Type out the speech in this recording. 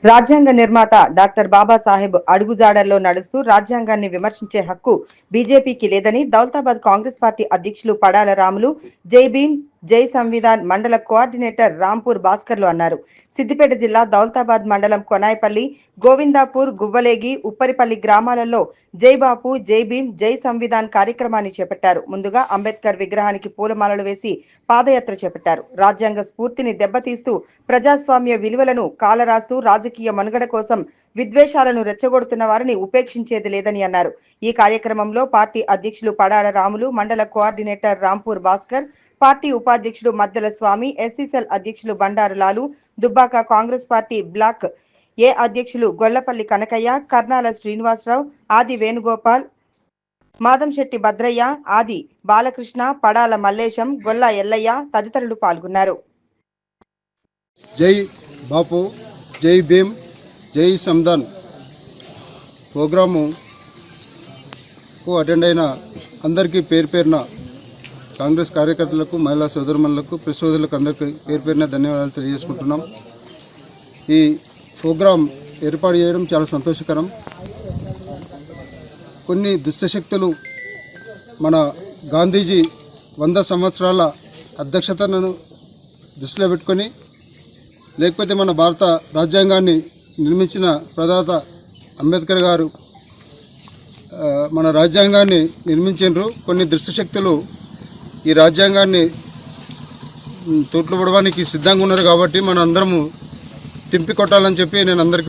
రాజ్యాంగ నిర్మాత డాక్టర్ బాబాసాహెబ్ అడుగుజాడల్లో నడుస్తూ రాజ్యాంగాన్ని విమర్శించే హక్కు బీజేపీకి లేదని దౌలతాబాద్ కాంగ్రెస్ పార్టీ అధ్యక్షులు పడాల రాములు జై భీమ్ జై సంవిధాన్ మండల కోఆర్డినేటర్ రాంపూర్ భాస్కర్లు అన్నారు. సిద్దిపేట జిల్లా దౌలతాబాద్ మండలం కొనాయపల్లి, గోవిందాపూర్, గువ్వలేగి, ఉప్పరిపల్లి గ్రామాలలో జై బాపు, జై భీమ్, జై సంవిధాన్ కార్యక్రమాన్ని చేపట్టారు. ముందుగా అంబేద్కర్ విగ్రహానికి పూలమాలలు వేసి పాదయాత్ర చేపట్టారు. రాజ్యాంగ స్ఫూర్తిని దెబ్బతీస్తూ ప్రజాస్వామ్య విలువలను కాలరాస్తూ రాజకీయ మనుగడ కోసం విద్వేషాలను రెచ్చగొడుతున్న వారిని ఉపేక్షించేది లేదని అన్నారు. ఈ కార్యక్రమంలో పార్టీ అధ్యక్షులు పడాల రాములు, మండల కోఆర్డినేటర్ రాంపూర్ భాస్కర్, పార్టీ ఉపాధ్యక్షుడు మద్దెల స్వామి, ఎస్సీసెల్ అధ్యక్షులు బండారు లాలు, దుబ్బాక కాంగ్రెస్ పార్టీ బ్లాక్ ఏ అధ్యక్షులు గొల్లపల్లి కనకయ్య, కర్నాల శ్రీనివాసరావు, ఆది వేణుగోపాల్, మాదంశెట్టి భద్రయ్య, ఆది బాలకృష్ణ, పడాల మల్లేశం, గొల్ల ఎల్లయ్య తదితరులు పాల్గొన్నారు. జై బాపు, జై భీమ్, జై సంవిధాన్ ప్రోగ్రాము అటెండ్ అయిన అందరికీ పేరు పేరున కాంగ్రెస్ కార్యకర్తలకు, మహిళా సోదరుమణులకు, ప్రెస్ సోదరులకు అందరికీ పేరు పేరున ధన్యవాదాలు తెలియజేసుకుంటున్నాం. ఈ ప్రోగ్రాం ఏర్పాటు చేయడం చాలా సంతోషకరం. కొన్ని దుష్టశక్తులు మన గాంధీజీ 100 సంవత్సరాల అధ్యక్షతను దృష్టిలో పెట్టుకొని, లేకపోతే మన భారత రాజ్యాంగాన్ని నిర్మించిన ప్రదాత అంబేద్కర్ గారు మన రాజ్యాంగాన్ని నిర్మించారు. కొన్ని దుష్టశక్తులు ఈ రాజ్యాంగాన్ని తోట్లు పడడానికి సిద్ధంగా ఉన్నారు. కాబట్టి మన అందరము తింపి కొట్టాలని చెప్పి నేను అందరికీ